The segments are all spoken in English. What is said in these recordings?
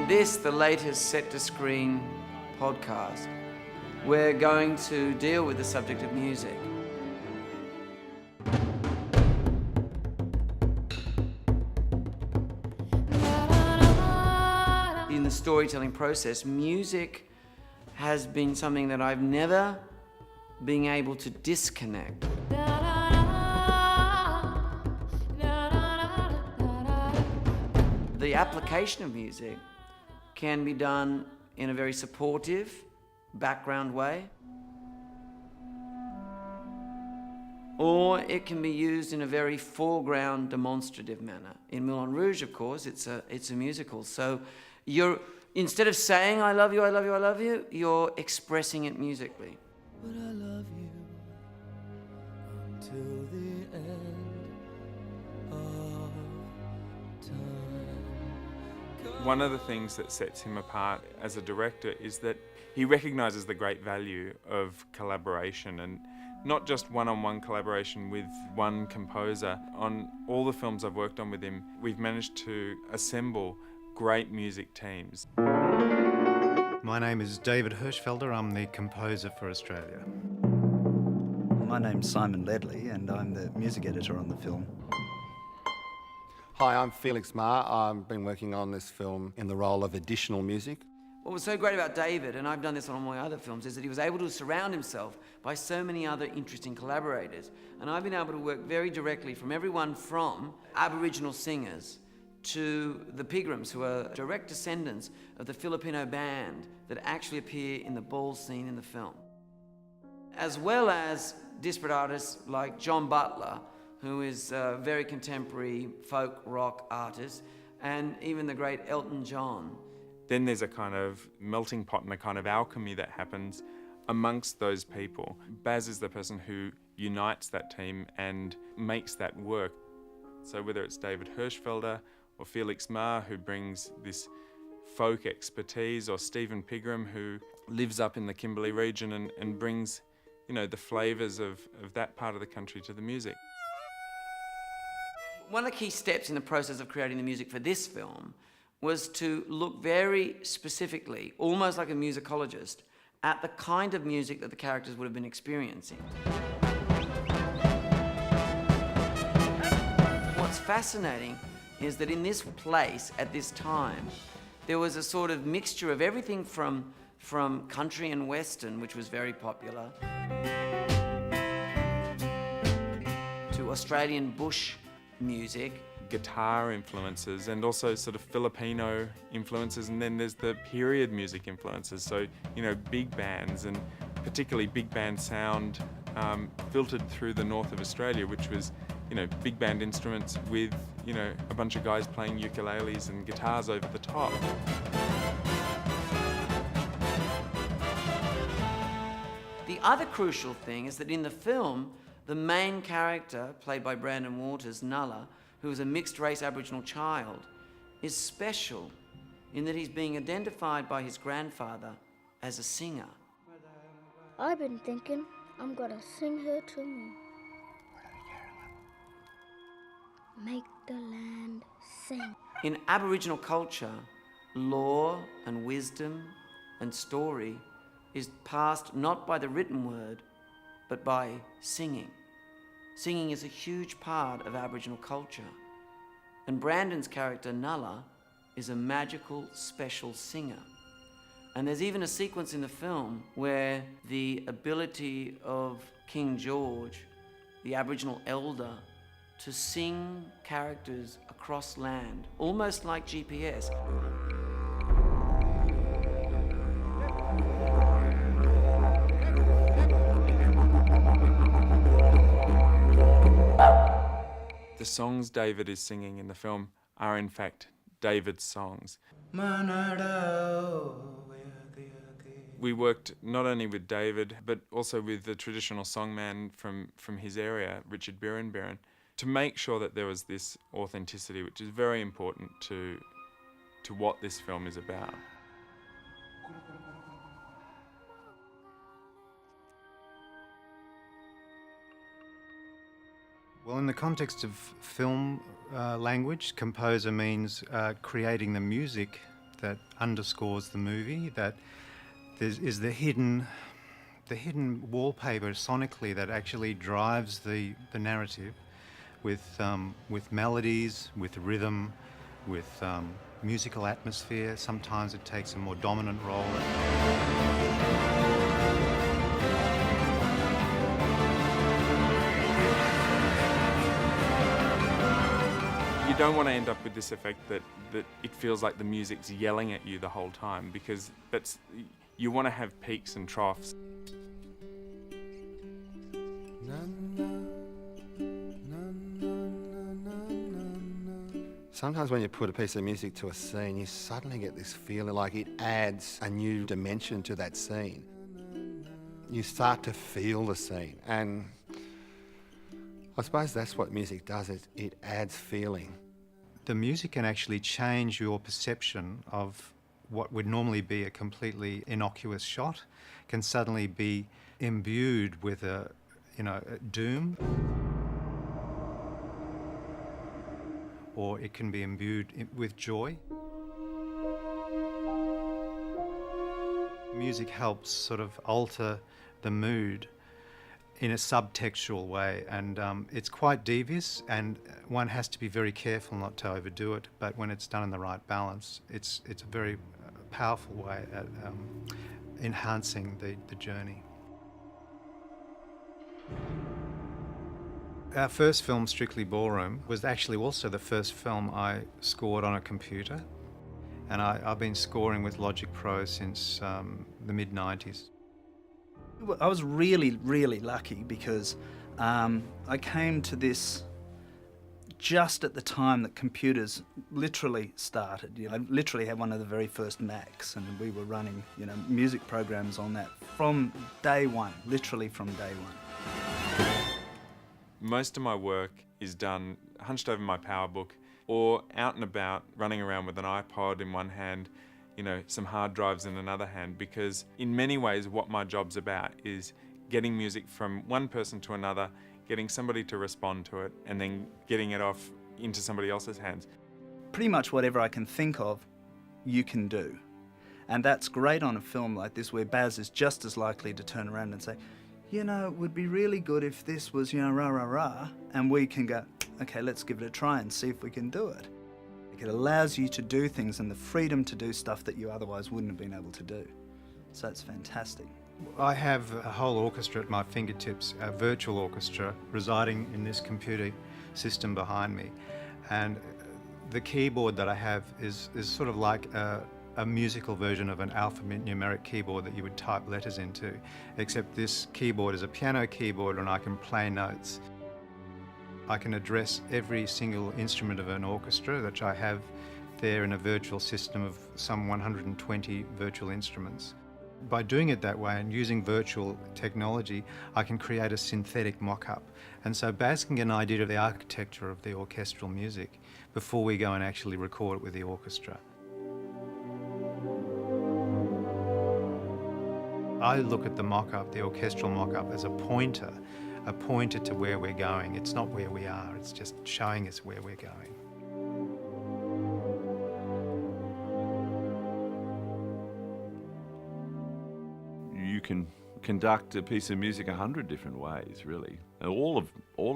On this, the latest Set to Screen podcast, we're going to deal with the subject of music. In the storytelling process, music has been something that I've never been able to disconnect. The application of music can be done in a very supportive, background way, or it can be used in a very foreground, demonstrative manner. In Moulin Rouge, of course, it's a musical. So instead of saying "I love you, I love you, I love you," you're expressing it musically. But I love you until the end of time. One of the things that sets him apart as a director is that he recognises the great value of collaboration, and not just one-on-one collaboration with one composer. On all the films I've worked on with him, we've managed to assemble great music teams. My name is David Hirschfelder. I'm the composer for Australia. My name's Simon Ledley and I'm the music editor on the film. Hi, I'm Felix Ma. I've been working on this film in the role of additional music. What was so great about David, and I've done this on all my other films, is that he was able to surround himself by so many other interesting collaborators. And I've been able to work very directly from everyone from Aboriginal singers to the Pigrams, who are direct descendants of the Filipino band that actually appear in the ball scene in the film. As well as disparate artists like John Butler, who is a very contemporary folk rock artist, and even the great Elton John. Then there's a kind of melting pot and a kind of alchemy that happens amongst those people. Baz is the person who unites that team and makes that work. So whether it's David Hirschfelder or Felix Ma, who brings this folk expertise, or Stephen Pigram, who lives up in the Kimberley region and brings, the flavours of that part of the country to the music. One of the key steps in the process of creating the music for this film was to look very specifically, almost like a musicologist, at the kind of music that the characters would have been experiencing. What's fascinating is that in this place, at this time, there was a sort of mixture of everything from country and western, which was very popular, to Australian bush music, guitar influences, and also sort of Filipino influences, and then there's the period music influences. So, big bands, and particularly big band sound filtered through the north of Australia, which was, big band instruments with, a bunch of guys playing ukuleles and guitars over the top. The other crucial thing is that in the film, the main character, played by Brandon Waters, Nulla, who is a mixed-race Aboriginal child, is special in that he's being identified by his grandfather as a singer. I've been thinking I'm gonna sing her to me. Make the land sing. In Aboriginal culture, law and wisdom and story is passed not by the written word, but by singing. Singing is a huge part of Aboriginal culture. And Brandon's character, Nulla, is a magical, special singer. And there's even a sequence in the film where the ability of King George, the Aboriginal elder, to sing characters across land, almost like GPS. The songs David is singing in the film are in fact David's songs. We worked not only with David, but also with the traditional songman from his area, Richard Birrenberren, to make sure that there was this authenticity, which is very important to what this film is about. Well, in the context of film language, composer means creating the music that underscores the movie, that is the hidden wallpaper sonically that actually drives the narrative with melodies, with rhythm, with musical atmosphere. Sometimes it takes a more dominant role. You don't want to end up with this effect that it feels like the music's yelling at you the whole time, because you want to have peaks and troughs. Sometimes when you put a piece of music to a scene, you suddenly get this feeling like it adds a new dimension to that scene. You start to feel the scene, and I suppose that's what music does, it adds feeling. The music can actually change your perception of what would normally be a completely innocuous shot, can suddenly be imbued with a doom, or it can be imbued with joy. Music helps sort of alter the mood in a subtextual way, and it's quite devious, and one has to be very careful not to overdo it, but when it's done in the right balance, it's a very powerful way at enhancing the journey. Our first film, Strictly Ballroom, was actually also the first film I scored on a computer, and I've been scoring with Logic Pro since the mid-90s. I was really, really lucky because I came to this just at the time that computers literally started. I literally had one of the very first Macs, and we were running, music programs on that from day one, literally from day one. Most of my work is done hunched over my PowerBook or out and about, running around with an iPod in one hand, some hard drives in another hand, because in many ways what my job's about is getting music from one person to another, getting somebody to respond to it, and then getting it off into somebody else's hands. Pretty much whatever I can think of, you can do. And that's great on a film like this, where Baz is just as likely to turn around and say, it would be really good if this was, rah, rah, rah, and we can go, okay, let's give it a try and see if we can do it. It allows you to do things and the freedom to do stuff that you otherwise wouldn't have been able to do. So it's fantastic. I have a whole orchestra at my fingertips, a virtual orchestra residing in this computer system behind me. And the keyboard that I have is sort of like a musical version of an alphanumeric keyboard that you would type letters into, except this keyboard is a piano keyboard and I can play notes. I can address every single instrument of an orchestra that I have there in a virtual system of some 120 virtual instruments. By doing it that way and using virtual technology, I can create a synthetic mock-up. And so Baz can get an idea of the architecture of the orchestral music before we go and actually record it with the orchestra. I look at the mock-up, the orchestral mock-up, as a pointer to where we're going. It's not where we are, it's just showing us where we're going. You can conduct a piece of music 100 different ways, really, and all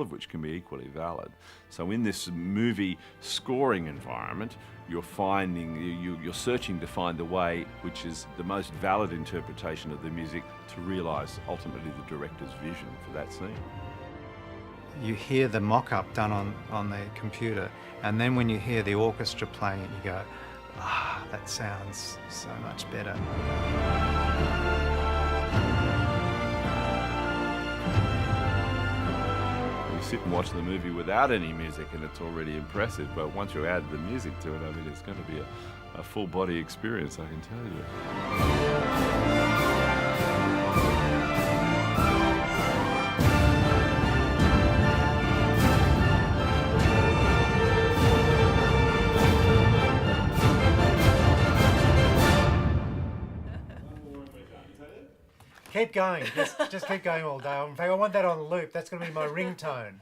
of which can be equally valid. So in this movie scoring environment, you're searching to find the way which is the most valid interpretation of the music to realise ultimately the director's vision for that scene. You hear the mock-up done on the computer, and then when you hear the orchestra playing it, you go, that sounds so much better. Sit and watch the movie without any music and it's already impressive, but once you add the music to it, it's going to be a full body experience, I can tell you. Keep going, just keep going all day. In fact, I want that on loop. That's going to be my ringtone.